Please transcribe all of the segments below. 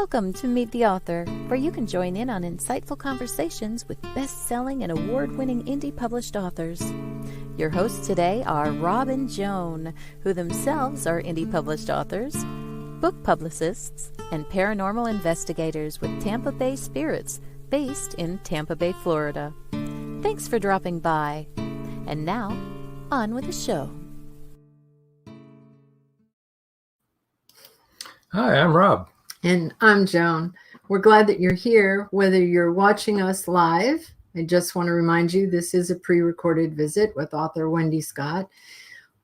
Welcome to Meet the Author, where you can join in on insightful conversations with best-selling and award-winning indie published authors. Your hosts today are Rob and Joan, who themselves are indie published authors, book publicists, and paranormal investigators with Tampa Bay Spirits, based in Tampa Bay, Florida. Thanks for dropping by. And now, on with the show. Hi, I'm Rob. And I'm Joan. We're glad that you're here, whether you're watching us live. I just want to remind you this is a pre-recorded visit with author Wendy Scott.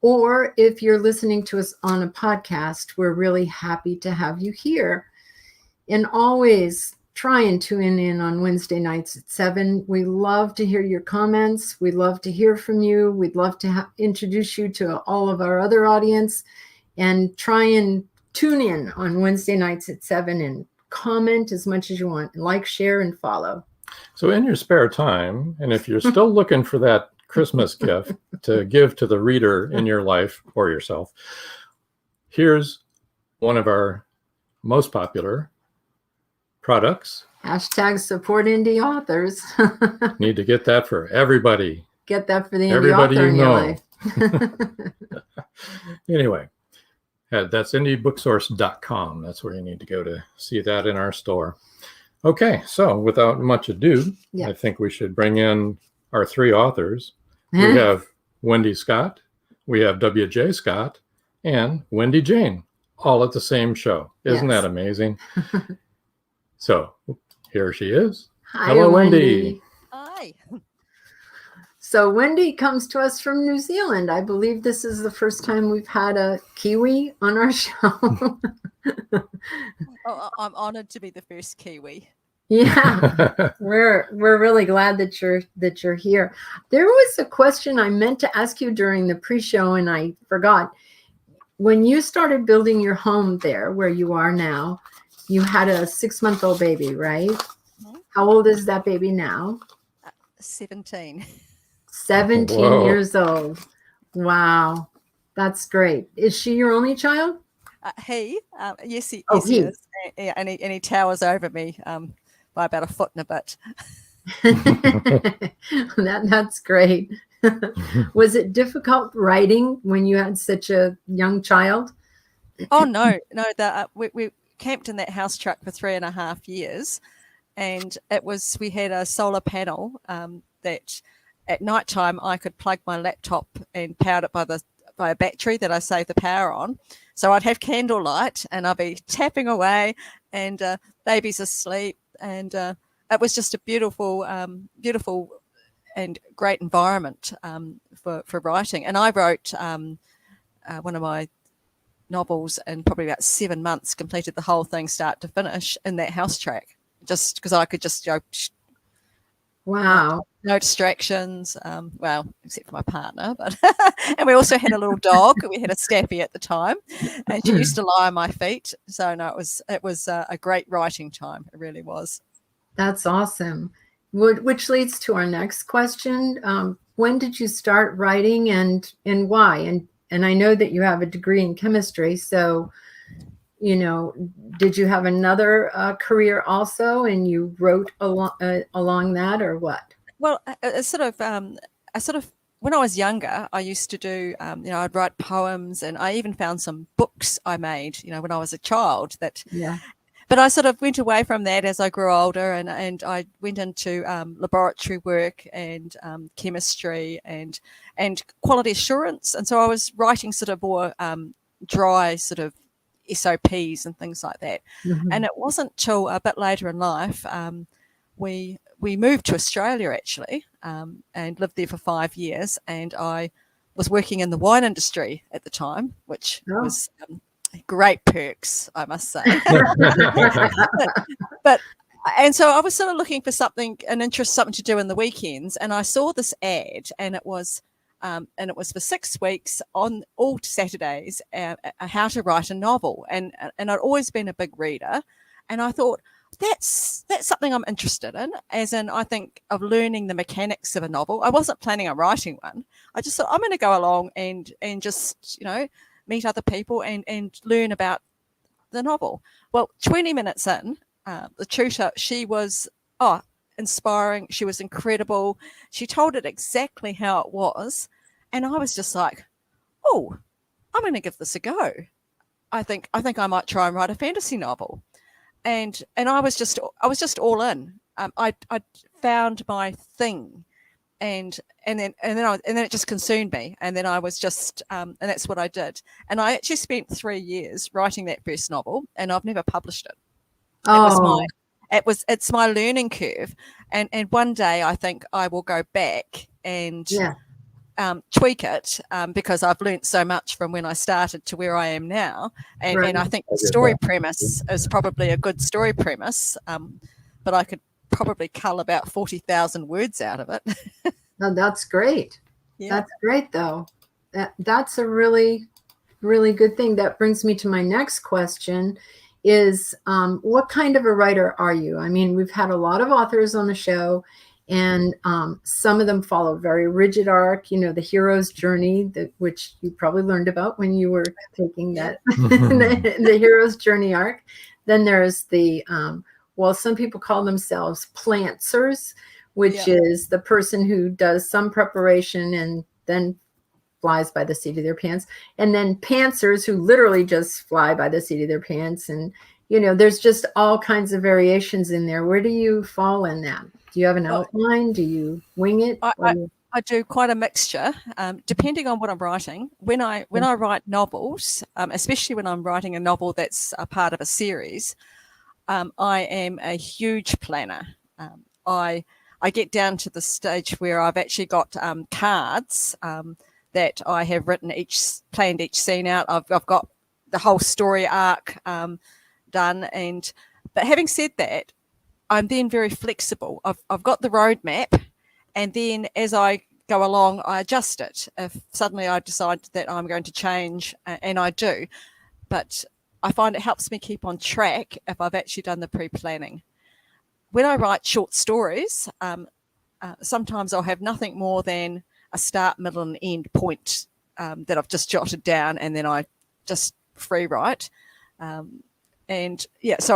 Or if you're listening to us on a podcast, we're really happy to have you here. And always try and tune in on Wednesday nights at 7. We love to hear your comments. We'd love to hear from you. We'd love to introduce you to all of our other audience, and try and tune in on Wednesday nights at 7 and comment as much as you want. Like, share, and follow. So in your spare time, and if you're still looking for that Christmas gift to give to the reader in your life or yourself, here's one of our most popular products. Hashtag support indie authors. Need to get that for everybody. Get that for the indie Everybody author you in your know. life. Anyway, that's indiebooksource.com. That's where you need to go to see that in our store. Okay, so without much ado, I think we should bring in our three authors. We have Wendy Scott, we have W.J. Scott, and Wendy Jane, all at the same show. Isn't that amazing? So here she is. Hi, hello, Wendy. Hi. So Wendy comes to us from New Zealand. I believe this is the first time we've had a Kiwi on our show. Oh, I'm honored to be the first Kiwi. Yeah, we're really glad that you're here. There was a question I meant to ask you during the pre-show and I forgot. When you started building your home there where you are now, you had a 6-month-old baby, right? Mm-hmm. How old is that baby now? 17. 17 Whoa. years old. Wow. That's great. Is she your only child? Yes, he he is. And he towers over me by about a foot and a bit. That's great. Was it difficult writing when you had such a young child? Oh, no. We camped in that house truck for 3.5 years. And we had a solar panel that at night time I could plug my laptop and power it by a battery that I saved the power on. So I'd have candlelight and I'd be tapping away and baby's asleep. And it was just a beautiful and great environment for writing. And I wrote one of my novels in probably about 7 months, completed the whole thing start to finish in that house track, just because I could just go. Wow. No distractions, well, except for my partner, but and we also had a little dog. We had a Stappy at the time, and she used to lie on my feet. So no, it was a great writing time. It really was. That's awesome. Which leads to our next question. When did you start writing and why? And I know that you have a degree in chemistry, so did you have another career also, and you wrote along that, or what? Well, I sort of when I was younger, I used to do, I'd write poems, and I even found some books I made, when I was a child. But I sort of went away from that as I grew older, and I went into laboratory work and chemistry and quality assurance, and so I was writing sort of more dry sort of SOPs and things like that. Mm-hmm. And it wasn't till a bit later in life we moved to Australia actually, and lived there for 5 years, and I was working in the wine industry at the time, which was great perks, I must say. but so I was sort of looking for something to do in the weekends, and I saw this ad, and it was for 6 weeks on all Saturdays, how to write a novel. And I'd always been a big reader, and I thought that's something I'm interested in, as in I think of learning the mechanics of a novel. I wasn't planning on writing one. I just thought I'm going to go along and just meet other people and learn about the novel. Well, 20 minutes in, the tutor, she was inspiring. She was incredible. She told it exactly how it was. And I was just like, oh, I'm going to give this a go. I think I might try and write a fantasy novel. And I was just all in. I found my thing. And then it just consumed me, and then I was just and that's what I did. And I actually spent 3 years writing that first novel, and I've never published it. It's my learning curve, and one day I think I will go back and tweak it, because I've learned so much from when I started to where I am now, and I think the story premise is probably a good story premise, but I could probably cull about 40,000 words out of it. No, that's great. Yeah. That's great, though. That's a really, really good thing. That brings me to my next question is, what kind of a writer are you? I mean, we've had a lot of authors on the show, and some of them follow a very rigid arc, you know, the hero's journey, which you probably learned about when you were taking that, the hero's journey arc. Then there's the well, some people call themselves plantsers, which is the person who does some preparation and then flies by the seat of their pants. And then pantsers, who literally just fly by the seat of their pants. And, you know, there's just all kinds of variations in there. Where do you fall in that? Do you have an outline? Do you wing it? I do quite a mixture, depending on what I'm writing. When I write novels, especially when I'm writing a novel that's a part of a series, I am a huge planner. I get down to the stage where I've actually got cards that I have planned each scene out. I've got the whole story arc done. But having said that, I'm then very flexible. I've got the roadmap, and then as I go along, I adjust it. If suddenly I decide that I'm going to change, and I do, but I find it helps me keep on track if I've actually done the pre-planning. When I write short stories, sometimes I'll have nothing more than a start, middle, and end point that I've just jotted down, and then I just free write. So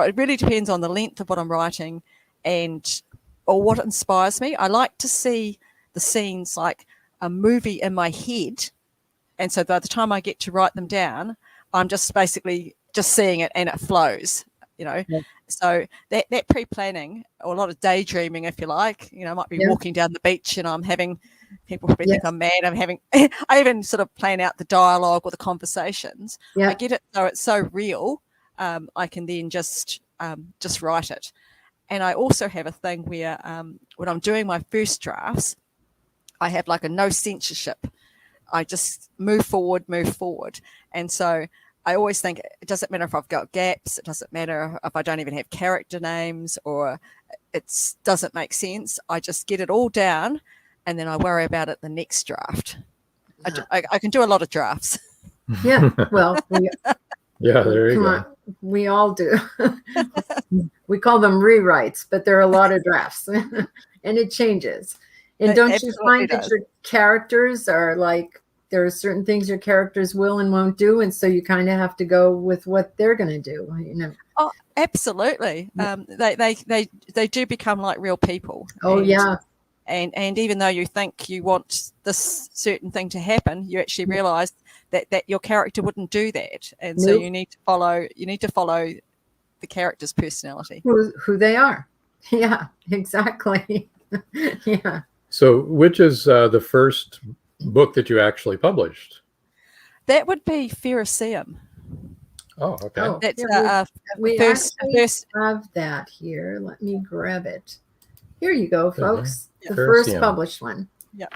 it really depends on the length of what I'm writing or what inspires me. I like to see the scenes like a movie in my head, and so by the time I get to write them down, I'm just basically just seeing it and it flows, you know. Yeah. So that pre-planning, or a lot of daydreaming, if you like, you know, I might be walking down the beach and I'm having, people probably think I'm mad. I even sort of plan out the dialogue or the conversations. Yeah. I get it so it's so real. I can then just write it. And I also have a thing where when I'm doing my first drafts, I have like a no censorship. I just move forward. And so I always think it doesn't matter if I've got gaps. It doesn't matter if I don't even have character names or it doesn't make sense. I just get it all down, and then I worry about it the next draft. I can do a lot of drafts. Yeah, well, there you go. We all do. We call them rewrites, but there are a lot of drafts, and it changes. And don't you find that your characters are like, there are certain things your characters will and won't do, and so you kind of have to go with what they're going to do, you know? Oh, absolutely. They do become like real people. Oh, yeah. And even though you think you want this certain thing to happen, you actually realize that your character wouldn't do that, and so you need to follow the character's personality, who they are. Yeah, exactly. Yeah. So, which is the first book that you actually published? That would be Feroceum. Oh, okay. That's we first have that here. Let me grab it. Here you go, folks. The first published one. Yeah.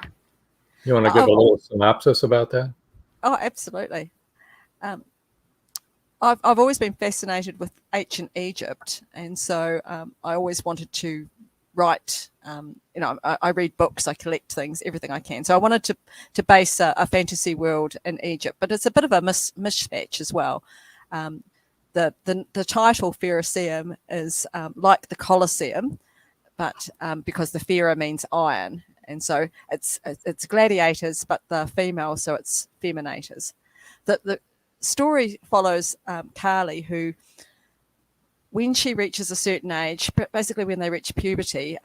You want to give a little synopsis about that? Oh, absolutely. I've always been fascinated with ancient Egypt, and so I always wanted to write. I read books, I collect things, everything I can. So I wanted to base a fantasy world in Egypt, but it's a bit of a mismatch as well. The title Feroceum is like the Colosseum, but because the Fera means iron, and so it's gladiators, but the female, so it's feminators. The story follows Carly, who, when she reaches a certain age, basically when they reach puberty,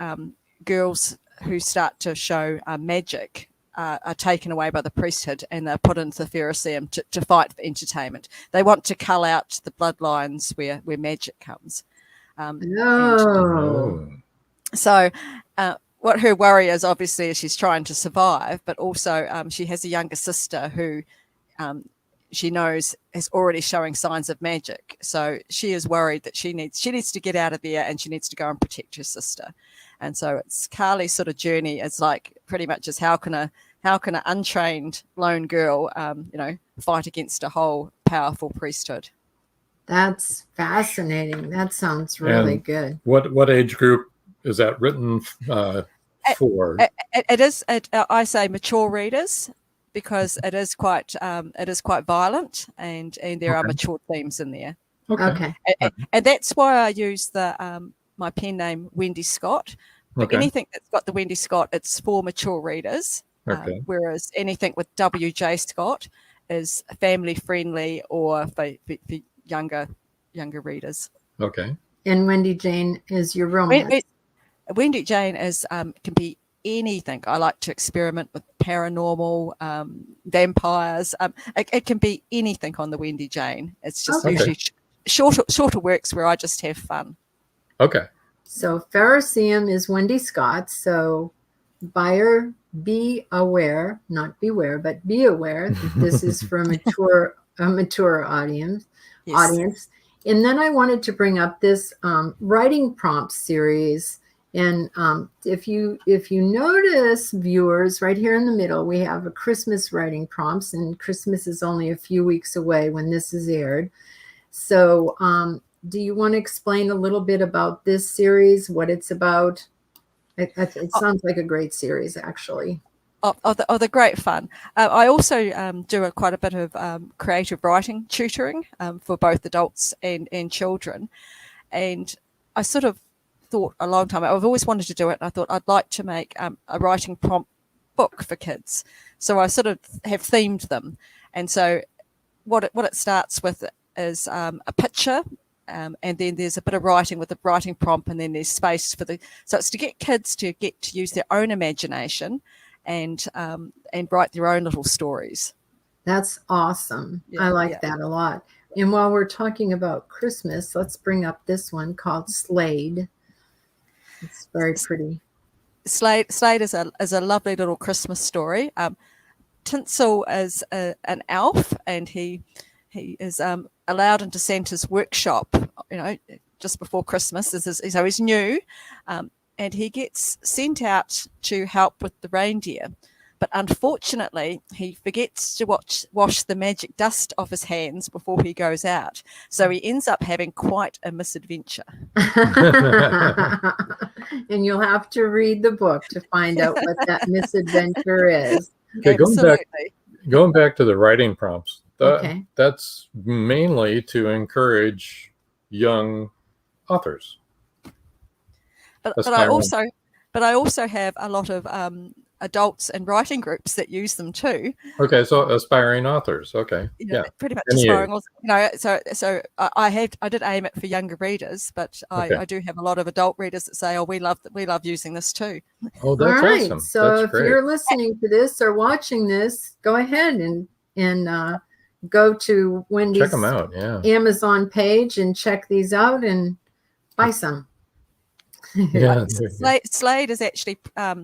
girls who start to show magic are taken away by the priesthood and they're put into the Pharisee to fight for entertainment. They want to cull out the bloodlines where magic comes. So what her worry is, obviously, is she's trying to survive, but also she has a younger sister who she knows is already showing signs of magic. So she is worried that she needs to get out of there and she needs to go and protect her sister. And so it's Carly's sort of journey is like pretty much is how can an untrained lone girl, fight against a whole powerful priesthood. That's fascinating. That sounds really good. What age group is that written for? It is. I say mature readers, because it is quite violent and there are mature themes in there. Okay. And that's why I use the my pen name Wendy Scott. But anything that's got the Wendy Scott, it's for mature readers. Whereas anything with W.J. Scott is family friendly or for younger readers. Okay. And Wendy Jane is your romance. Wendy Jane is can be anything. I like to experiment with paranormal, vampires. It can be anything on the Wendy Jane. It's just usually shorter works where I just have fun. Okay. So Pharisee is Wendy Scott. So buyer, be aware, not beware, but be aware that this is for a mature audience. Yes. And then I wanted to bring up this writing prompt series. And if you notice, viewers, right here in the middle, we have a Christmas writing prompts, and Christmas is only a few weeks away when this is aired. So do you want to explain a little bit about this series, what it's about? It sounds like a great series, actually. The great fun. I also do quite a bit of creative writing tutoring for both adults and children. And I sort of thought a long time, I've always wanted to do it. And I thought I'd like to make a writing prompt book for kids. So I sort of have themed them. And so what it starts with is a picture. And then there's a bit of writing with the writing prompt, and then there's space so it's to get kids to get to use their own imagination and write their own little stories. That's awesome. I like that a lot. And while we're talking about Christmas, let's bring up this one called Slade. It's very pretty. Slade is a lovely little Christmas story. Tinsel is an elf, and he is allowed into Santa's workshop, just before Christmas. So he's new, and he gets sent out to help with the reindeer. But unfortunately, he forgets to wash the magic dust off his hands before he goes out. So he ends up having quite a misadventure. And you'll have to read the book to find out what that misadventure is. Okay, going back to the writing prompts. That's mainly to encourage young authors. But I also have a lot of adults and writing groups that use them too. Okay, so aspiring authors. Okay, pretty much aspiring. So I did aim it for younger readers, but I do have a lot of adult readers that say, "Oh, we love using this too." Oh, that's awesome. So that's if great. You're listening to this or watching this, go ahead and go to Wendy's check them out. Amazon page and check these out and buy some. Yeah. Slade is actually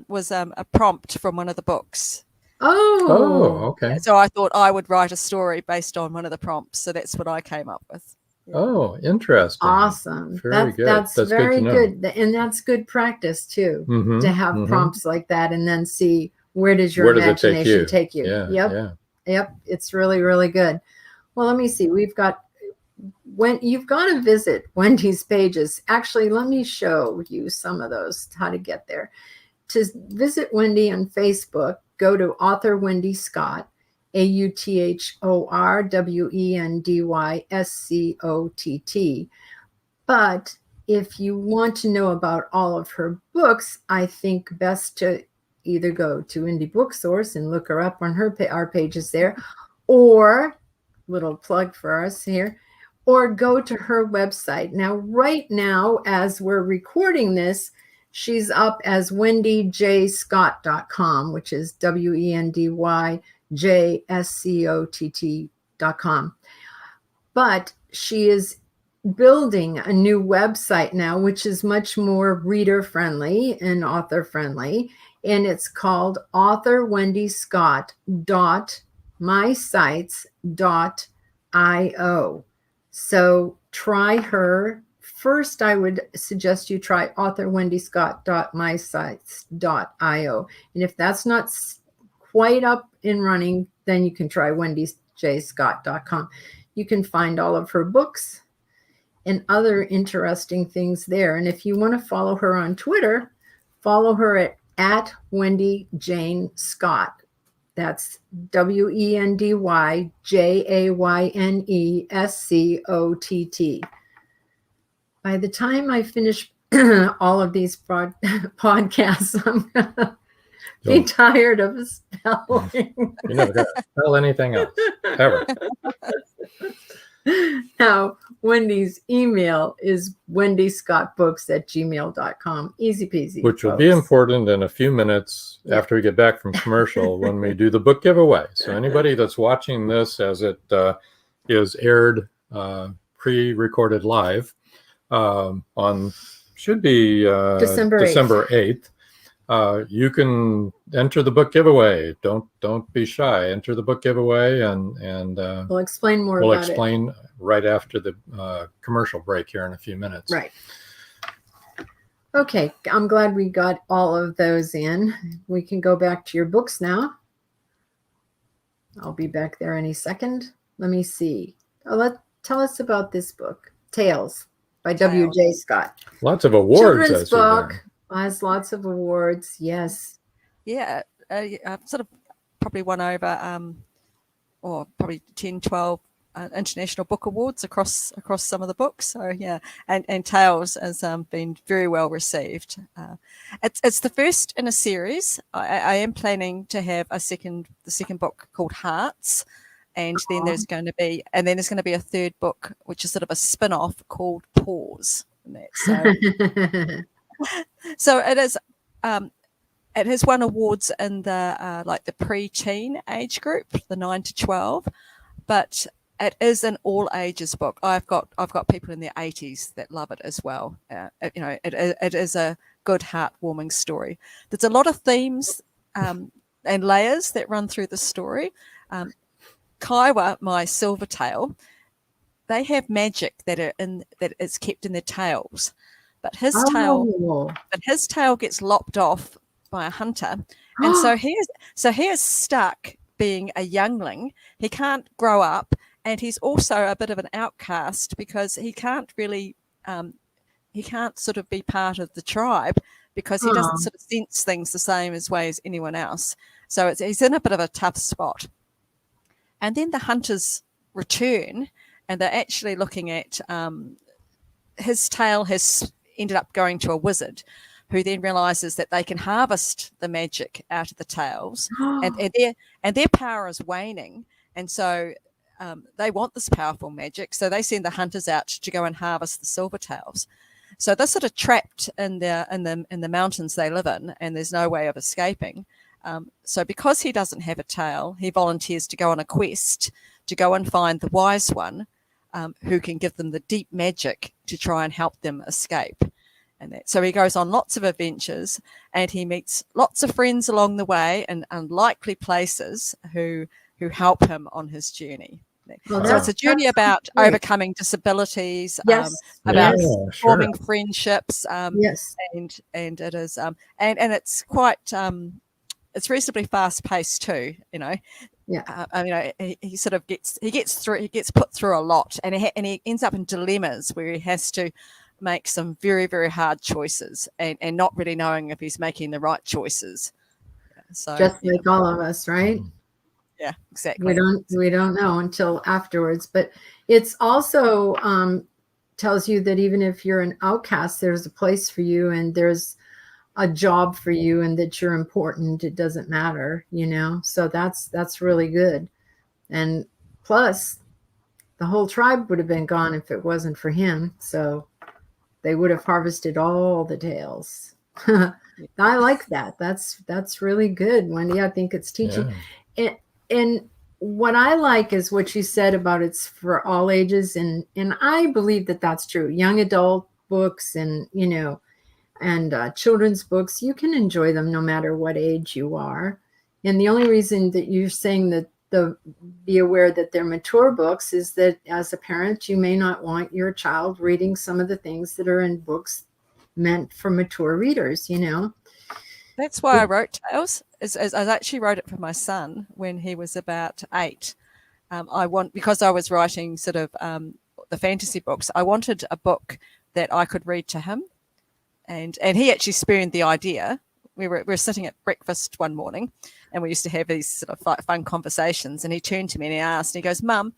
was a prompt from one of the books. Oh, okay. So I thought I would write a story based on one of the prompts. So that's what I came up with. Yeah. Oh, interesting. Awesome. Very good. That's very good. And that's good practice too, to have prompts like that and then see where does your imagination take you. Yep. It's really, really good. Well, let me see. When you've got to visit Wendy's pages, actually, let me show you some of those, how to get there. To visit Wendy on Facebook, go to author Wendy Scott, AuthorWendyScott. But if you want to know about all of her books, I think best to either go to Indie Book Source and look her up on our pages there, or little plug for us here, or go to her website. Now, right now, as we're recording this, she's up as wendyjscott.com, which is WENDYJSCOTT.com. But she is building a new website now, which is much more reader friendly and author friendly. And it's called authorwendyscott.mysites.io. So try her. First, I would suggest you try authorwendyscott.mysites.io. And if that's not quite up and running, then you can try wendyjscott.com. You can find all of her books and other interesting things there. And if you want to follow her on Twitter, follow her at Wendy Jane Scott. That's WENDYJAYNESCOTT. By the time I finish all of these podcasts, I'm going to be tired of spelling. You're never going to spell anything else, ever. Now, Wendy's email is wendyscottbooks@gmail.com. Easy peasy. Which will be important in a few minutes after we get back from commercial when we do the book giveaway. So anybody that's watching this as it is aired pre-recorded live on should be December 8th. You can enter the book giveaway. Don't be shy. Enter the book giveaway, and we'll explain more. We'll about explain right after the commercial break here in a few minutes. Right. Okay, I'm glad we got all of those in. We can go back to your books now. I'll be back there any second. Let me see. Tell us about this book, Tales by W.J. Scott. Lots of awards. Children's book. Has lots of awards. Yes. Yeah. I've sort of probably won over, or probably 10, 12 international book awards across some of the books. So yeah, and Tales has been very well received. It's the first in a series. I am planning to have the second book called Hearts, and then there's going to be a third book which is sort of a spin-off called Pause. So it is. It has won awards in the like the pre-teen age group, the 9 to 12, but it is an all ages book. I've got people in their 80s that love it as well. It is a good, heartwarming story. There's a lot of themes and layers that run through the story. Kaiwa, my silvertail, they have magic that is kept in their tails, but his tail gets lopped off by a hunter, and so he is stuck being a youngling. He can't grow up, and he's also a bit of an outcast because he can't really sort of be part of the tribe because he doesn't sort of sense things the same way as anyone else. So he's in a bit of a tough spot. And then the hunters return, and they're actually looking at his tail has ended up going to a wizard, who then realizes that they can harvest the magic out of the tails, and their power is waning, and so they want this powerful magic, so they send the hunters out to go and harvest the silver tails. So they're sort of trapped in the mountains they live in, and there's no way of escaping. So because he doesn't have a tail, he volunteers to go on a quest to go and find the wise one, who can give them the deep magic to try and help them escape. So he goes on lots of adventures, and he meets lots of friends along the way in unlikely places who help him on his journey. So it's a journey about overcoming disabilities, about forming friendships, and it is and it's quite it's reasonably fast paced too. He sort of gets put through a lot, and he ends up in dilemmas where he has to make some very, very hard choices and not really knowing if he's making the right choices. So just like all of us, right? Yeah, exactly. We don't know until afterwards, but it's also tells you that even if you're an outcast, there's a place for you and there's a job for you, and that you're important. It doesn't matter, so that's really good. And plus the whole tribe would have been gone if it wasn't for him. So they would have harvested all the tails. I like that. That's really good, Wendy. I think it's teaching. Yeah. And what I like is what you said about it's for all ages. And I believe that that's true. Young adult books and, and children's books, you can enjoy them no matter what age you are. And the only reason that you're saying that be aware that they're mature books is that as a parent, you may not want your child reading some of the things that are in books meant for mature readers, That's why I wrote Tales. As I actually wrote it for my son when he was about 8. Because I was writing sort of the fantasy books, I wanted a book that I could read to him. And he actually spawned the idea. We were sitting at breakfast one morning, and we used to have these sort of fun conversations. And he turned to me and he asked, and he goes, "Mum,"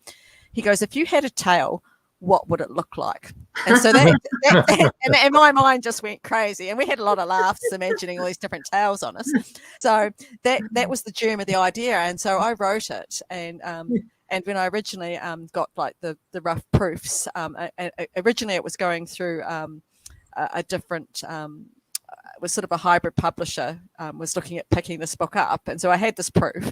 he goes, "if you had a tail, what would it look like?" And so and my mind just went crazy, and we had a lot of laughs imagining all these different tales on us. So that was the germ of the idea, and so I wrote it. And when I originally got like the rough proofs, originally it was going through a different. Was sort of a hybrid publisher, was looking at picking this book up. And so I had this proof.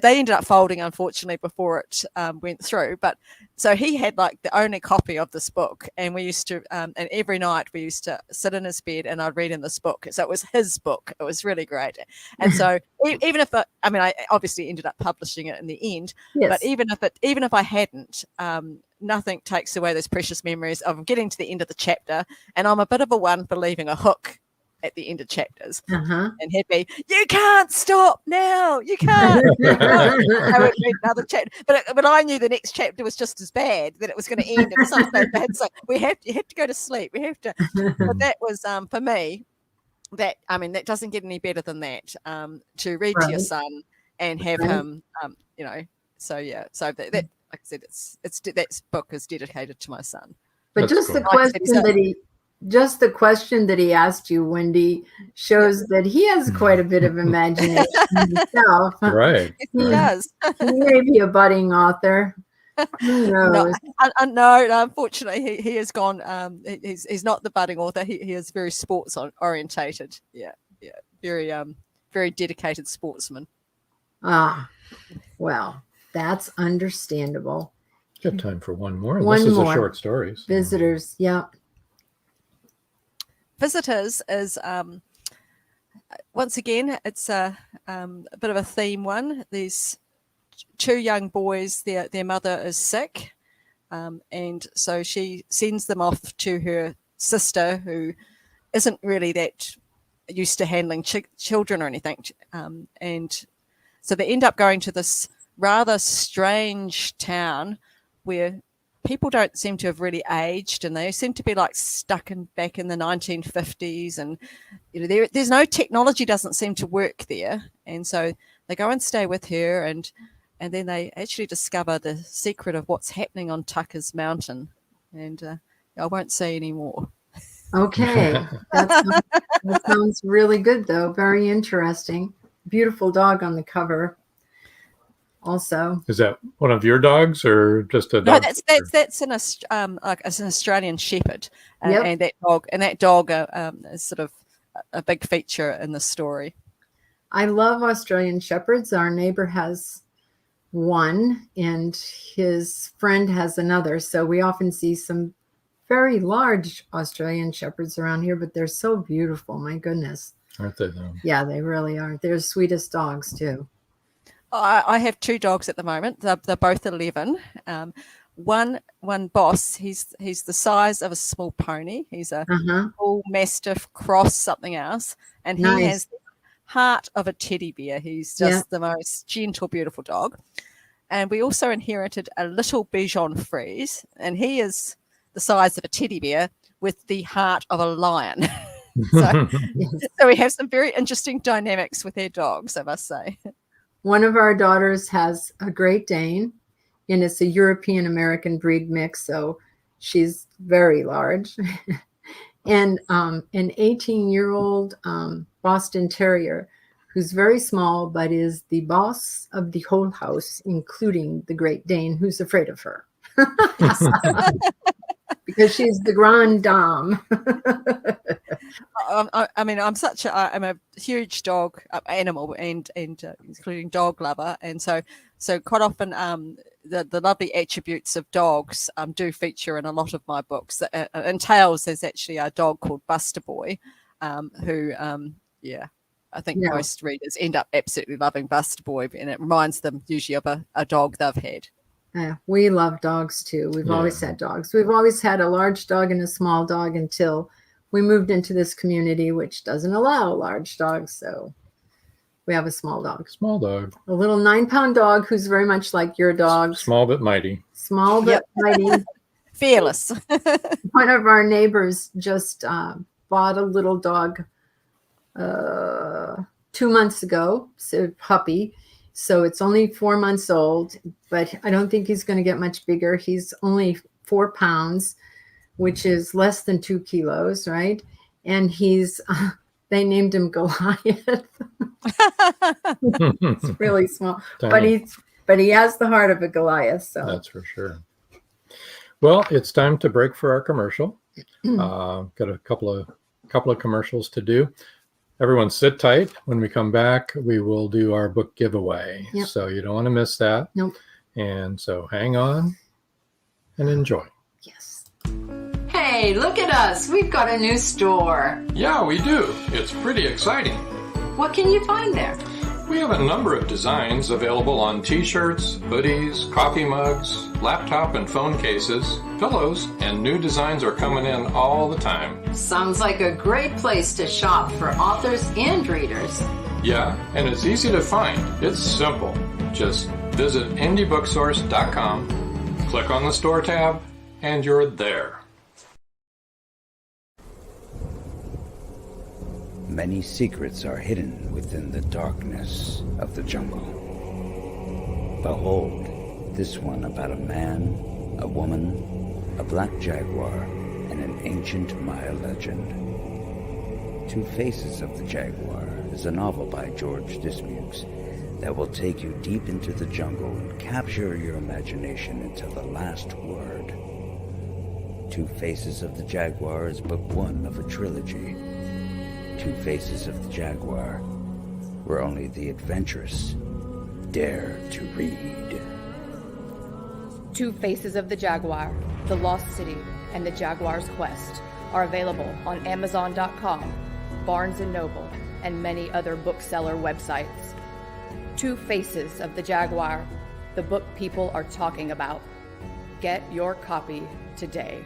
They ended up folding, unfortunately, before it went through. But so he had like the only copy of this book. And we used to, and every night we used to sit in his bed and I'd read him this book. So it was his book. It was really great. And so even if, I obviously ended up publishing it in the end, yes. But even if I hadn't, nothing takes away those precious memories of getting to the end of the chapter. And I'm a bit of a one for leaving a hook at the end of chapters, and he'd be, "You can't stop now, you can't." I would read another chapter, but I knew the next chapter was just as bad, that it was going to end in something bad. So you have to go to sleep. We have to. But that was for me. That doesn't get any better than that. To read to your son and have him, So yeah, so that like I said, that book is dedicated to my son. But that's just cool. The question that he asked you, Wendy, shows that he has quite a bit of imagination himself. Right. He does. He may be a budding author. Who knows? No, unfortunately, he has gone. He's not the budding author. He is very sports orientated. Yeah. Very very dedicated sportsman. Well, that's understandable. Got time for one more. This is a short story. So. Visitors, yeah. Visitors is once again, it's a bit of a theme one. There's 2 young boys. Their mother is sick, and so she sends them off to her sister, who isn't really that used to handling children or anything, and so they end up going to this rather strange town where people don't seem to have really aged, and they seem to be like stuck back in the 1950s, and there's no technology, doesn't seem to work there. And so they go and stay with her, and then they actually discover the secret of what's happening on Tucker's Mountain. And I won't say any more. Okay. That sounds really good, though. Very interesting. Beautiful dog on the cover. Also, is that one of your dogs or just a dog? No, that's an Australian Shepherd, and that dog is sort of a big feature in the story. I love Australian Shepherds. Our neighbor has one, and his friend has another. So we often see some very large Australian Shepherds around here, but they're so beautiful. My goodness, aren't they? Though? Yeah, they really are. They're the sweetest dogs too. I have 2 dogs at the moment. They're both 11. One Boss, he's the size of a small pony. He's a full Mastiff cross something else, and he has the heart of a teddy bear. He's just the most gentle, beautiful dog. And we also inherited a little Bichon Frise, and he is the size of a teddy bear with the heart of a lion. So we have some very interesting dynamics with our dogs, I must say. One of our daughters has a Great Dane, and it's a European-American breed mix, so she's very large. And an 18-year-old Boston Terrier, who's very small, but is the boss of the whole house, including the Great Dane, who's afraid of her. Because she's the grande dame. I mean, I'm a huge dog animal and including dog lover, and so quite often the lovely attributes of dogs do feature in a lot of my books. In Tales, there's actually a dog called Buster Boy, who I think most readers end up absolutely loving Buster Boy, and it reminds them usually of a dog they've had. Yeah, we love dogs too. We've always had dogs. We've always had a large dog and a small dog until we moved into this community, which doesn't allow large dogs. So we have a small dog. Small dog. A little 9-pound dog who's very much like your dog. Small but mighty. Small but mighty. Fearless. One of our neighbors just bought a little dog 2 months ago, so puppy. So it's only 4 months old, but I don't think he's going to get much bigger. He's only 4 pounds, which is less than 2 kilos, right? And they named him Goliath. It's really small, but he has the heart of a Goliath. So that's for sure. Well, it's time to break for our commercial. Got a couple of commercials to do. Everyone sit tight. When we come back, we will do our book giveaway. Yep. So you don't want to miss that. Nope. And so hang on and enjoy. Yes. Hey, look at us. We've got a new store. Yeah, we do. It's pretty exciting. What can you find there? We have a number of designs available on t-shirts, hoodies, coffee mugs, laptop and phone cases, pillows, and new designs are coming in all the time. Sounds like a great place to shop for authors and readers. Yeah, and it's easy to find. It's simple. Just visit indiebooksource.com, click on the store tab, and you're there. Many secrets are hidden within the darkness of the jungle. Behold, this one about a man, a woman, a black jaguar, and an ancient Maya legend. Two Faces of the Jaguar is a novel by George Dismukes that will take you deep into the jungle and capture your imagination until the last word. Two Faces of the Jaguar is book one of a trilogy. Two Faces of the Jaguar, where only the adventurous dare to read. Two Faces of the Jaguar, The Lost City, and The Jaguar's Quest are available on Amazon.com, Barnes & Noble, and many other bookseller websites. Two Faces of the Jaguar, the book people are talking about. Get your copy today.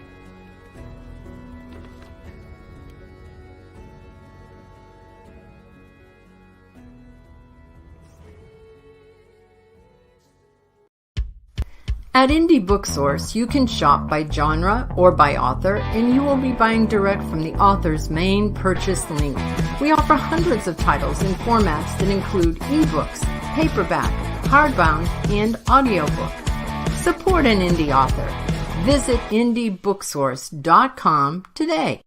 At Indie Book Source, you can shop by genre or by author, and you will be buying direct from the author's main purchase link. We offer hundreds of titles in formats that include ebooks, paperback, hardbound, and audiobook. Support an indie author. Visit indiebooksource.com today.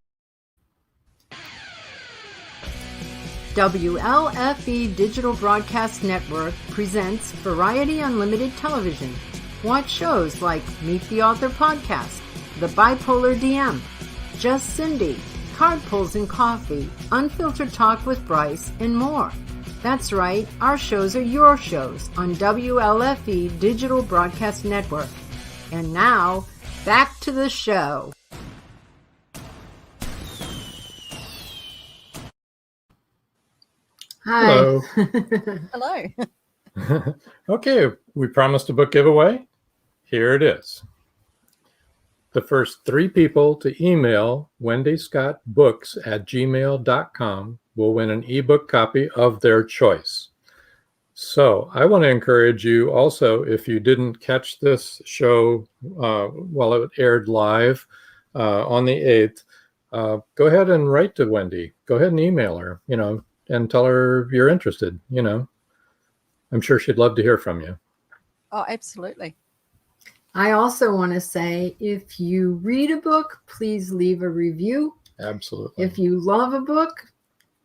WLFE Digital Broadcast Network presents Variety Unlimited Television. Watch shows like Meet the Author Podcast, The Bipolar DM, Just Cindy, Card Pulls and Coffee, Unfiltered Talk with Bryce, and more. That's right, our shows are your shows on WLFE Digital Broadcast Network. And now, back to the show. Hi. Hello. Hello. Okay, we promised a book giveaway. Here it is. The first 3 people to email wendyscottbooks@gmail.com will win an ebook copy of their choice. So I want to encourage you also, if you didn't catch this show while it aired live on the 8th, go ahead and write to Wendy. Go ahead and email her, and tell her you're interested, I'm sure she'd love to hear from you. Oh, absolutely. I also want to say, if you read a book, please leave a review. Absolutely. If you love a book,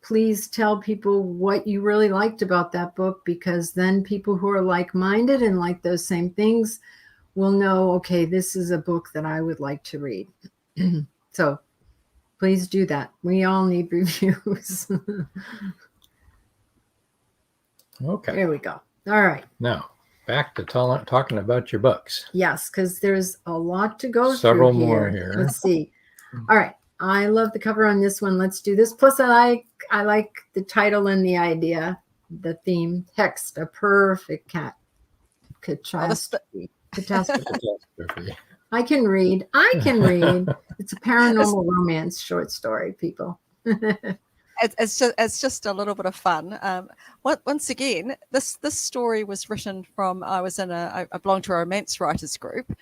please tell people what you really liked about that book, because then people who are like-minded and like those same things will know, okay, this is a book that I would like to read. So please do that. We all need reviews. Okay. There we go. All right. Now, back to talking about your books. Yes, because there's a lot to go Several through more here. Let's see. All right. I love the cover on this one. Let's do this. Plus, I like the title and the idea, the theme. Text, a perfect cat. Catastrophe. I can read. It's a paranormal romance short story, people. It's just a little bit of fun. Once again, this story was written from, I belong to a romance writers group,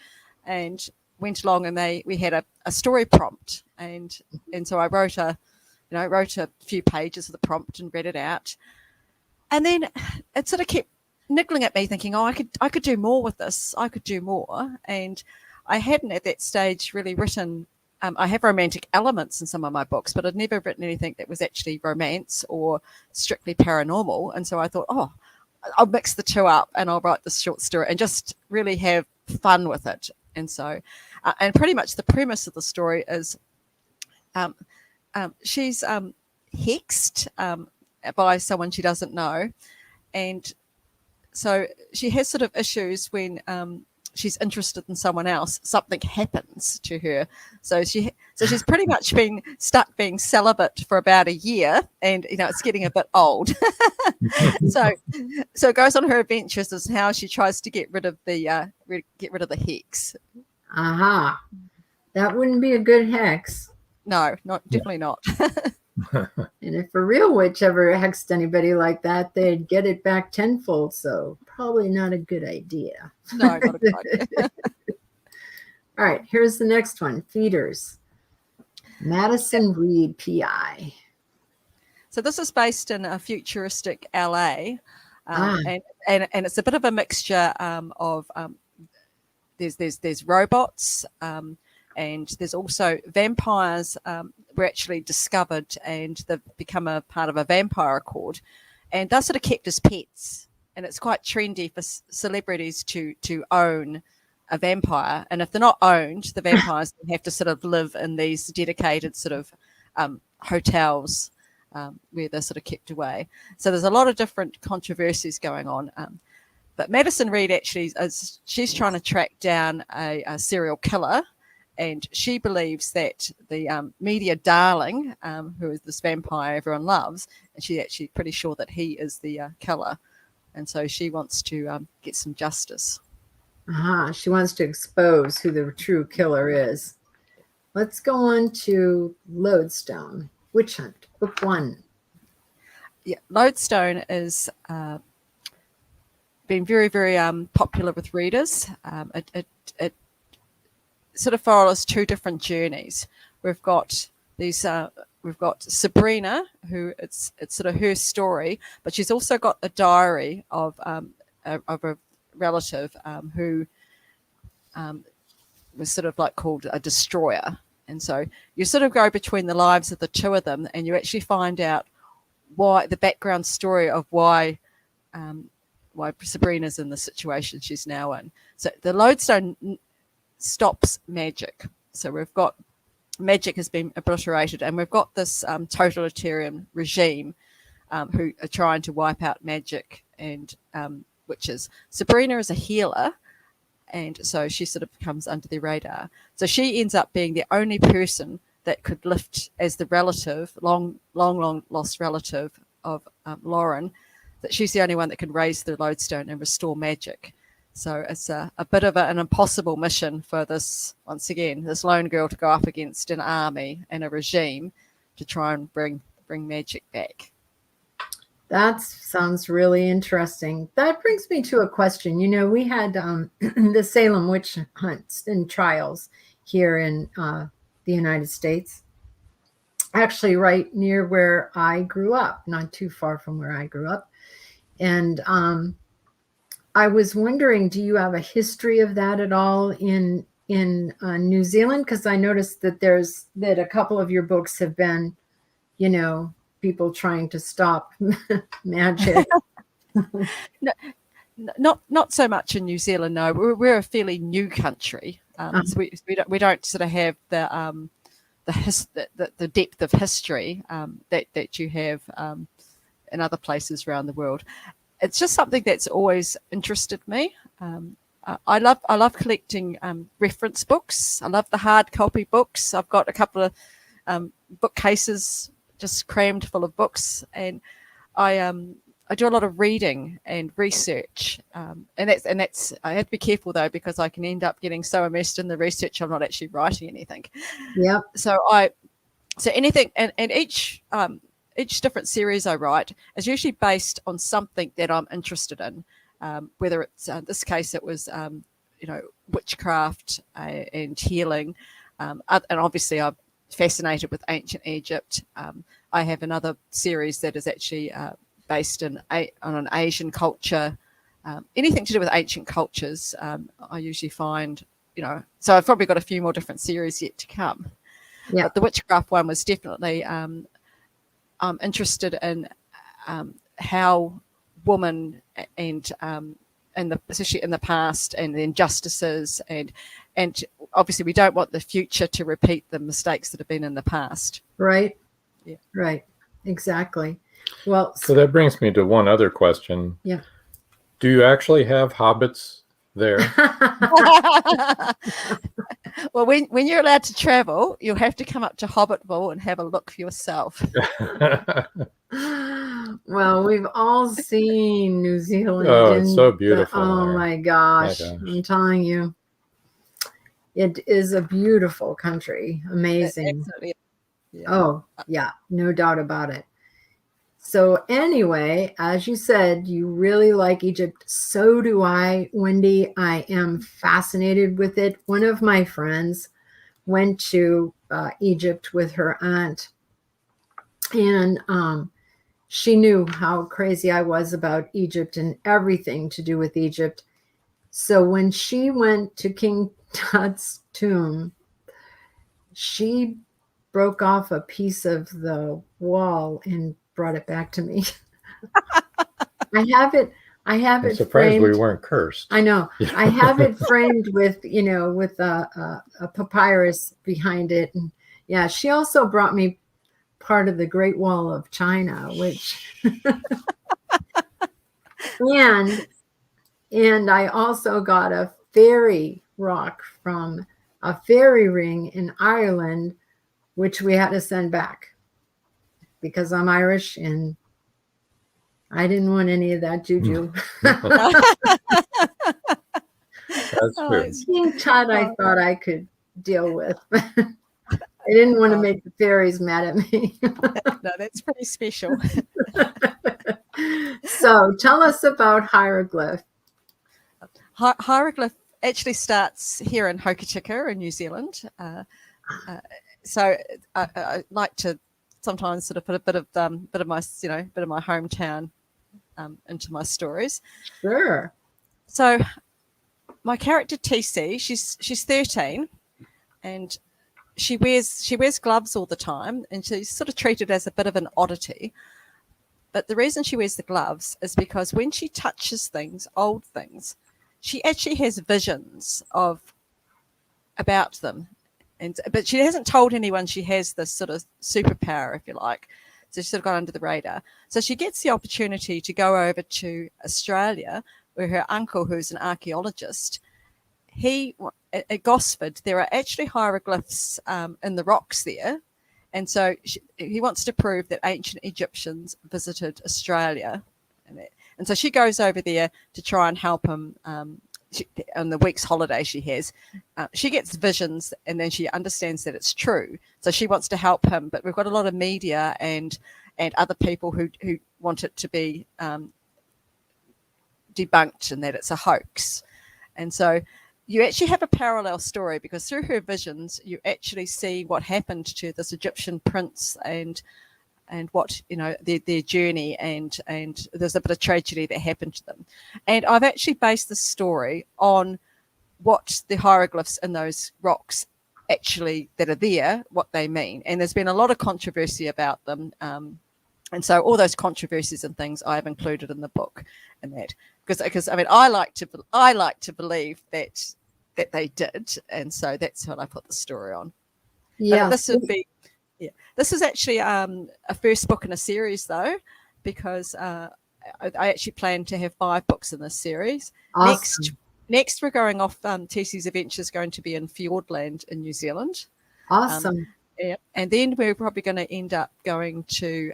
and went along and we had a story prompt, and so I wrote a few pages of the prompt and read it out, and then it sort of kept niggling at me, thinking, oh, I could do more with this. I could do more, and I hadn't at that stage really written. I have romantic elements in some of my books, but I'd never written anything that was actually romance or strictly paranormal. And so I thought, oh, I'll mix the two up and I'll write this short story and just really have fun with it. And so, and pretty much the premise of the story is she's hexed by someone she doesn't know. And so she has sort of issues when she's interested in someone else, something happens to her. So she's pretty much been stuck being celibate for about a year, and it's getting a bit old. so it goes on her adventures as how she tries to get rid of the hex. Aha. That wouldn't be a good hex. No, definitely not. And if a real witch ever hexed anybody like that, they'd get it back tenfold. So probably not a good idea. No, not a good idea. All right, here's the next one. Feeders. Madison Reed, PI. So this is based in a futuristic LA, and it's a bit of a mixture of there's robots, and there's also vampires were actually discovered, and they've become a part of a vampire accord, and they're sort of kept as pets. And it's quite trendy for celebrities to own a vampire. And if they're not owned, the vampires have to sort of live in these dedicated sort of hotels where they're sort of kept away. So there's a lot of different controversies going on. But Madison Reed actually she's trying to track down a serial killer. And she believes that the media darling, who is this vampire everyone loves, and she's actually pretty sure that he is the killer. And so she wants to get some justice. She wants to expose who the true killer is. Let's go on to Lodestone, Witch Hunt, Book 1. Yeah, Lodestone is been very, very popular with readers. It sort of follows two different journeys. We've got Sabrina, who it's sort of her story, but she's also got a diary of a relative who was sort of like called a destroyer. And so you sort of go between the lives of the two of them, and you actually find out why the background story of why Sabrina's in the situation she's now in. So the Lodestone stops magic. So we've got magic has been obliterated, and we've got this totalitarian regime who are trying to wipe out magic and witches. Sabrina is a healer, and so she sort of comes under the radar. So she ends up being the only person that could lift as the relative, long lost relative of Lauren, that she's the only one that can raise the Lodestone and restore magic. So it's a bit of an impossible mission for this, once again, this lone girl to go up against an army and a regime to try and bring magic back. That sounds really interesting. That brings me to a question. We had the Salem witch hunts and trials here in the United States, actually right near where I grew up, not too far from where I grew up. And I was wondering, do you have a history of that at all in New Zealand? Because I noticed that a couple of your books have been, people trying to stop magic. Not so much in New Zealand. No, we're a fairly new country, so we don't sort of have the depth of history that you have in other places around the world. It's just something that's always interested me. I love collecting reference books. I love the hard copy books. I've got a couple of bookcases just crammed full of books, and I do a lot of reading and research, and that's I have to be careful though, because I can end up getting so immersed in the research I'm not actually writing anything. Yeah. So anything and each different series I write is usually based on something that I'm interested in, whether it's in this case it was witchcraft and healing, and obviously I'm fascinated with ancient Egypt. I have another series that is actually based on an Asian culture, anything to do with ancient cultures. I usually find, so I've probably got a few more different series yet to come. Yeah. But the witchcraft one was definitely, I'm interested in how women and especially in the past, and the injustices, and obviously we don't want the future to repeat the mistakes that have been in the past. Right. Yeah. Right. Exactly. Well, so that brings me to one other question. Yeah. Do you actually have hobbits there? Well, when you're allowed to travel, you'll have to come up to Hobbitville and have a look for yourself. Well, we've all seen New Zealand. Oh, it's so beautiful. Oh my gosh. I'm telling you, it is a beautiful country. Amazing. Absolutely. Yeah. Oh, yeah, no doubt about it. So anyway, as you said, you really like Egypt. So do I, Wendy. I am fascinated with it. One of my friends went to Egypt with her aunt, and she knew how crazy I was about Egypt and everything to do with Egypt. So when she went to King Tut's tomb, she broke off a piece of the wall and brought it back to me. I have it I'm surprised framed. we weren't cursed. I know. I have it framed with a papyrus behind it. And yeah, she also brought me part of the Great Wall of China, which and I also got a fairy rock from a fairy ring in Ireland, which we had to send back because I'm Irish and I didn't want any of that juju. That's true. King Tut, I thought I could deal with. I didn't want to make the fairies mad at me. No, that's pretty special. So tell us about hieroglyph. Hieroglyph actually starts here in Hokitika in New Zealand. So I like to sometimes sort of put a bit of my hometown into my stories. Sure. So my character TC, she's 13, and she wears gloves all the time, and she's sort of treated as a bit of an oddity. But the reason she wears the gloves is because when she touches things, old things, she actually has visions about them. But she hasn't told anyone she has this sort of superpower, if you like. So she's sort of got under the radar. So she gets the opportunity to go over to Australia, where her uncle, who's an archaeologist, at Gosford, there are actually hieroglyphs in the rocks there. And so he wants to prove that ancient Egyptians visited Australia. And so she goes over there to try and help him on the week's holiday she has. She gets visions, and then she understands that it's true. So she wants to help him. But we've got a lot of media and other people who want it to be debunked and that it's a hoax. And so you actually have a parallel story, because through her visions, you actually see what happened to this Egyptian prince and what, their journey, and there's a bit of tragedy that happened to them. And I've actually based the story on what the hieroglyphs in those rocks actually that are there, what they mean. And there's been a lot of controversy about them. And so all those controversies and things I have included in the book, and that because I mean I like to believe that they did, and so that's what I put the story on. Yeah, this would be this is actually a first book in a series though, because I actually plan to have 5 books in this series. awesome. Next we're going off. Tessie's adventure is going to be in Fiordland in New Zealand. Awesome. Yeah, and then we're probably going to end up going to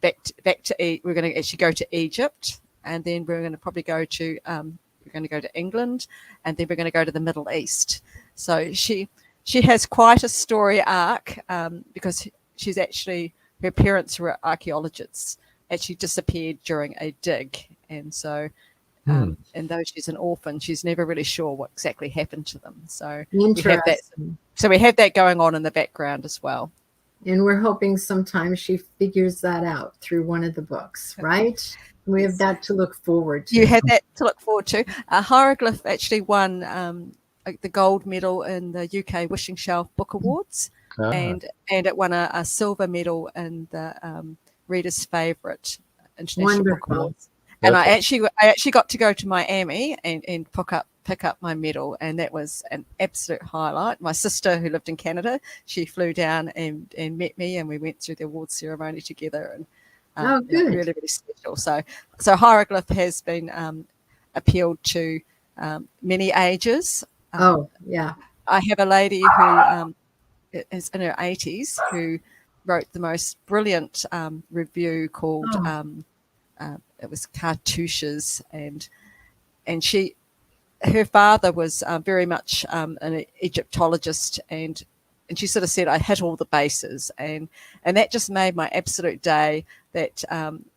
back to we're going to actually go to Egypt, and then we're going to probably go to England, and then we're going to go to the Middle East. So she has quite a story arc, because she's actually, her parents were archaeologists, actually disappeared during a dig, and so and though she's an orphan, she's never really sure what exactly happened to them. So we have that. So we have that going on in the background as well. And we're hoping sometimes she figures that out through one of the books, right? We have that to look forward to. You had that to look forward to. Hieroglyph actually won the gold medal in the UK Wishing Shelf Book Awards, and it won a silver medal in the Reader's Favourite International Book Awards. And I actually got to go to Miami and pick up my medal, and that was an absolute highlight. My sister, who lived in Canada, she flew down and met me, and we went through the awards ceremony together, and good. really, really special. So Hieroglyph has been appealed to many ages. Yeah. I have a lady who is in her 80s who wrote the most brilliant review called it was Cartouches, and her father was very much an Egyptologist, and she sort of said I hit all the bases, and that just made my absolute day. That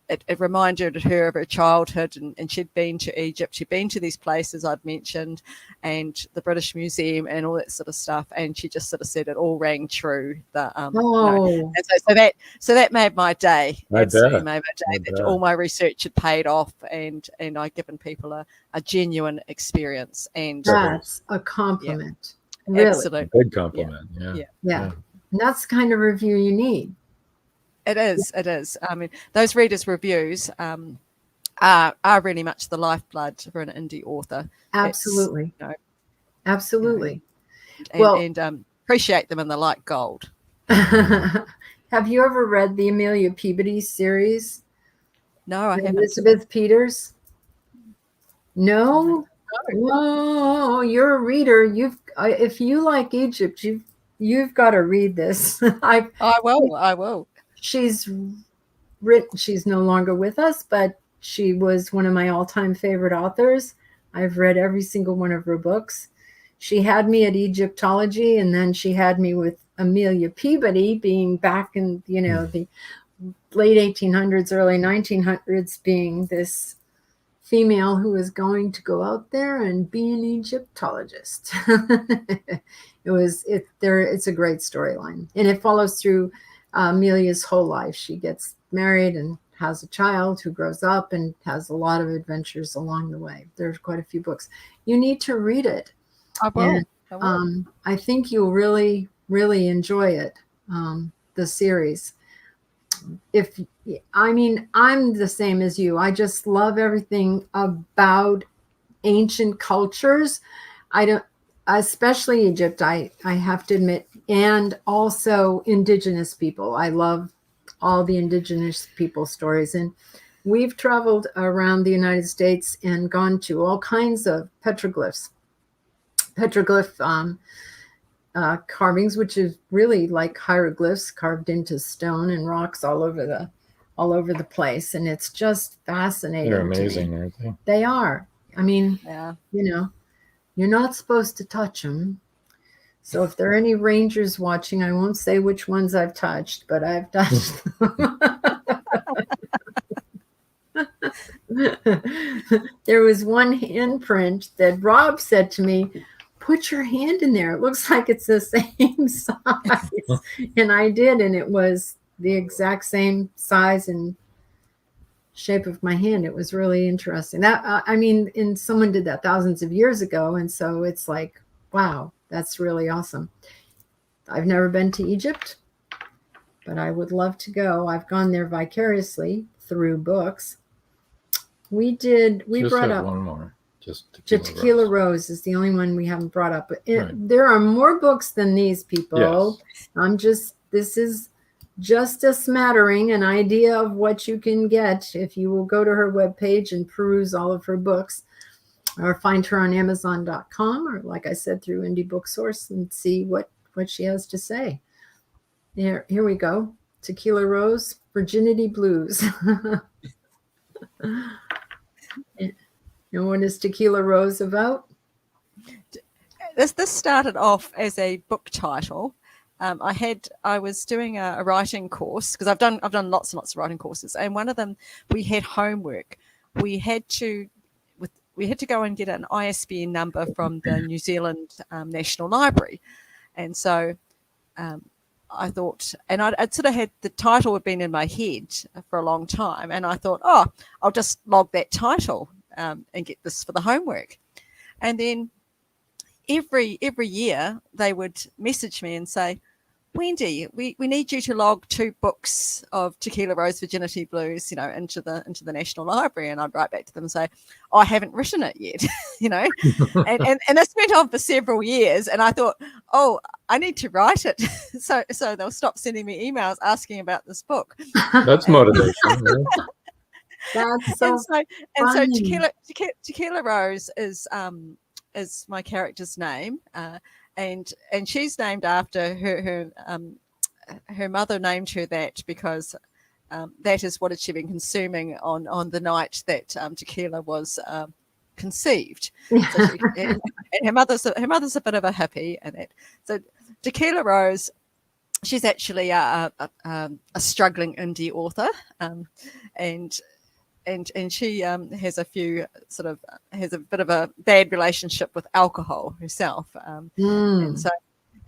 it reminded her of her childhood, and she'd been to Egypt, she'd been to these places I'd mentioned, and the British Museum and all that sort of stuff, and she just sort of said it all rang true. And so that made my day. Absolutely made my day. That all my research had paid off, and I'd given people a genuine experience. And that's a compliment. Yeah, really, absolutely, big compliment. Yeah. And that's the kind of review you need. It is. I mean, those readers' reviews are really much the lifeblood for an indie author. Absolutely. Absolutely. And appreciate them, and they're like gold. Have you ever read the Amelia Peabody series? No, I haven't. Elizabeth Peters? No? No, you're a reader. If you like Egypt, you've got to read this. I will. She's written, she's no longer with us, but she was one of my all-time favorite authors. I've read every single one of her books. She had me at Egyptology, and then she had me with Amelia Peabody, being back in, the late 1800s, early 1900s, being this female who was going to go out there and be an Egyptologist. It's a great storyline, and it follows through Amelia's whole life. She gets married and has a child who grows up and has a lot of adventures along the way. There's quite a few books. You need to read it. I will. And, I think you'll really, really enjoy it, the series. I'm the same as you. I just love everything about ancient cultures. Especially Egypt, I have to admit, and also indigenous people. I love all the indigenous people stories. And we've traveled around the United States and gone to all kinds of petroglyph carvings, which is really like hieroglyphs carved into stone and rocks all over the place. And it's just fascinating. They're amazing, aren't they? They are. I mean, you're not supposed to touch them. So if there are any rangers watching, I won't say which ones I've touched, but I've touched them. There was one handprint that Rob said to me, put your hand in there. It looks like it's the same size. And I did, and it was the exact same size and shape of my hand. It was really interesting. And someone did that thousands of years ago. And so it's like, wow, that's really awesome. I've never been to Egypt. but I would love to go. I've gone there vicariously through books. We brought up one more. Just Tequila Rose is the only one we haven't brought up. But there are more books than these, people. Yes. This is just a smattering, an idea of what you can get if you will go to her webpage and peruse all of her books, or find her on Amazon.com, or like I said, through Indie Book Source, and see what she has to say. Here we go. Tequila Rose, Virginity Blues. And what is Tequila Rose about? This started off as a book title. I was doing a writing course, because I've done lots and lots of writing courses, and one of them we had homework. We had to go and get an ISBN number from the New Zealand National Library, and so I thought, and I'd sort of had the title had been in my head for a long time, and I thought, I'll just log that title and get this for the homework. And then every year they would message me and say, Wendy, we need you to log 2 books of Tequila Rose Virginity Blues, into the National Library. And I'd write back to them and say, I haven't written it yet, and this went on for several years. And I thought, I need to write it. So they'll stop sending me emails asking about this book. That's motivation. That's so and so Tequila Rose is my character's name. And she's named after her mother named her that because that is what she'd been consuming on the night that tequila was conceived. So and her mother's a bit of a hippie, and that. So Tequila Rose, she's actually a struggling indie author, and she has a bit of a bad relationship with alcohol herself, and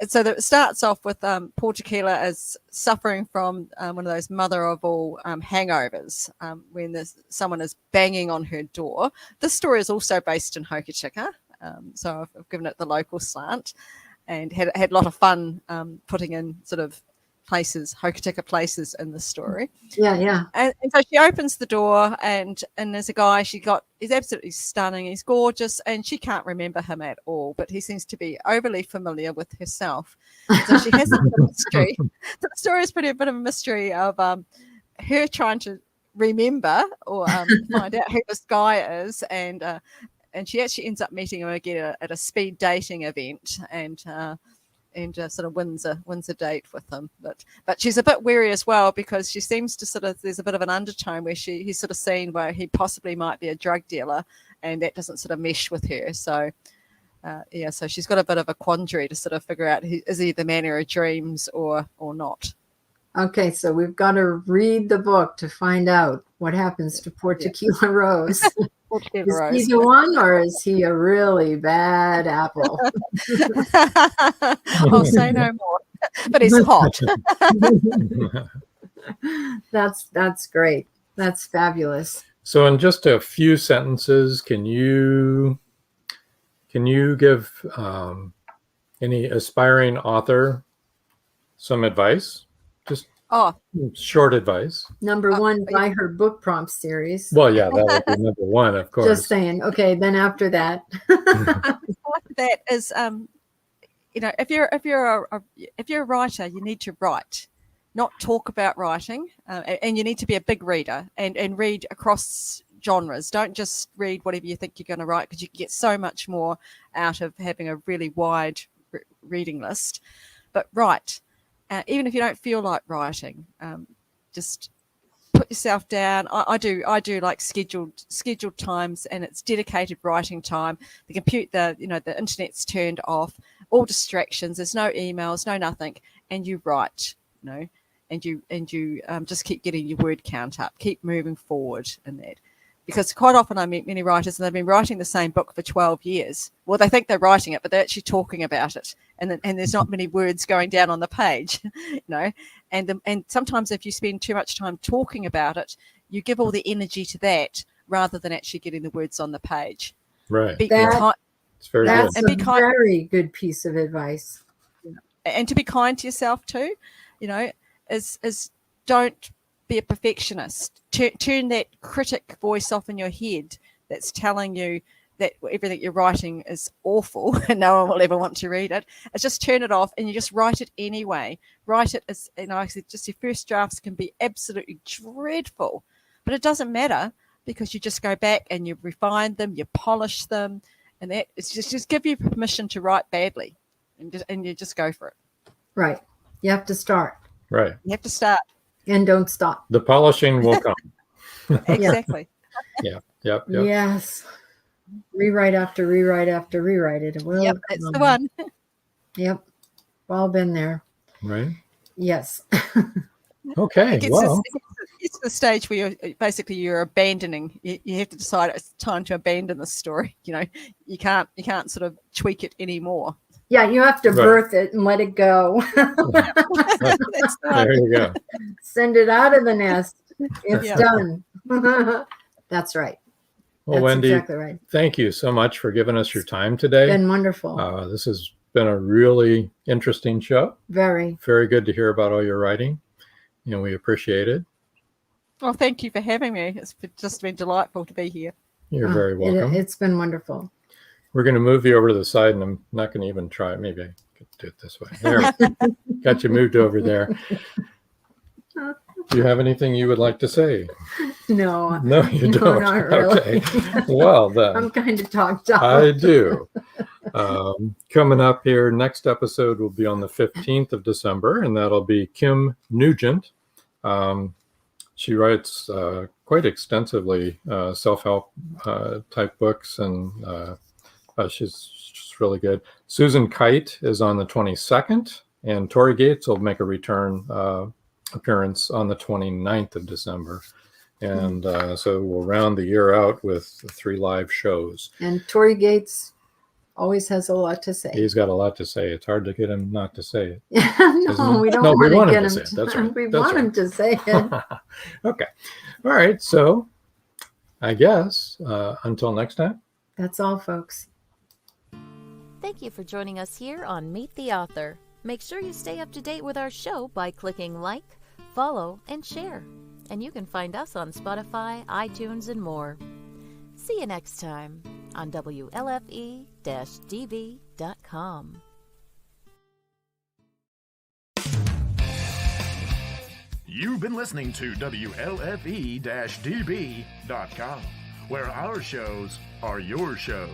so that it starts off with poor Tequila as suffering from one of those mother of all hangovers when someone is banging on her door. This story is also based in Hokitika, so I've given it the local slant, and had a lot of fun putting in sort of Hokitika places in the story. Yeah. And so she opens the door, and there's a guy he's absolutely stunning. He's gorgeous, and she can't remember him at all, but he seems to be overly familiar with herself. So she has a bit of mystery. So the story is a bit of a mystery of her trying to remember or find out who this guy is, and she actually ends up meeting him again at a speed dating event, and sort of wins a date with him, but she's a bit wary as well, because she seems to there's a bit of an undertone where he's sort of seen where he possibly might be a drug dealer, and that doesn't sort of mesh with her. So so she's got a bit of a quandary to sort of figure out is he the man of her dreams or not. Okay, so we've got to read the book to find out what happens to poor Tequila Rose. Is he the one, or is he a really bad apple? I'll say no more. But he's hot. That's great. That's fabulous. So in just a few sentences, can you give any aspiring author some advice? Just short advice. Number one, buy her book prompt series. Well, yeah, that would be number one, of course. Just saying. Okay, then after that. That is, if you're a writer, you need to write, not talk about writing, and you need to be a big reader and read across genres. Don't just read whatever you think you're going to write, because you can get so much more out of having a really wide reading list. But write. Even if you don't feel like writing, just put yourself down. I do like scheduled times, and it's dedicated writing time. The internet's turned off, all distractions. There's no emails, no nothing, and you write. And you just keep getting your word count up. Keep moving forward in that. Because quite often I meet many writers and they've been writing the same book for 12 years. Well, they think they're writing it, but they're actually talking about it. And there's not many words going down on the page, And sometimes if you spend too much time talking about it, you give all the energy to that rather than actually getting the words on the page. Right. That's a very good piece of advice. And to be kind to yourself too, is don't be a perfectionist. Turn that critic voice off in your head that's telling you that everything you're writing is awful and no one will ever want to read it. It's just turn it off and you just write it anyway. Write it as, just your first drafts can be absolutely dreadful, but it doesn't matter because you just go back and you refine them, you polish them, and that it's just give you permission to write badly and you just go for it. Right. You have to start. Right. You have to start. And don't stop. The polishing will come. Exactly. Yeah. Yep. Yes. Rewrite after rewrite after rewrite. It will. Yep, that's the one. Yep. We've all been there. Right. Yes. Okay. It's the stage where you're abandoning. You have to decide it's time to abandon the story. You can't sort of tweak it anymore. Yeah, you have to birth it and let it go. There you go. Send it out of the nest. It's done. That's right. Well, That's Wendy, exactly right. Thank you so much for giving us your time today. Been wonderful. This has been a really interesting show. Very. Very good to hear about all your writing. We appreciate it. Well, thank you for having me. It's just been delightful to be here. You're very welcome. It's been wonderful. We're going to move you over to the side, and I'm not going to even try. Maybe I could do it this way. There. Got you moved over there. Do you have anything you would like to say? No. No, you don't. Not really. Okay. Well, then. I'm kind of talked up. I do. Coming up here, next episode will be on the 15th of December, and that'll be Kim Nugent. She writes quite extensively self-help type books, and she's just really good. Susan Kite is on the 22nd, and Tori Gates will make a return appearance on the 29th of December. And so we'll round the year out with 3 live shows. And Tori Gates always has a lot to say. He's got a lot to say. It's hard to get him not to say it. No, we don't want to get him to say it. That's right. We want him to say it. Okay. All right. So I guess until next time. That's all, folks. Thank you for joining us here on Meet the Author. Make sure you stay up to date with our show by clicking like, follow, and share. And you can find us on Spotify, iTunes, and more. See you next time on WLFE-DB.com. You've been listening to WLFE-DB.com, where our shows are your shows.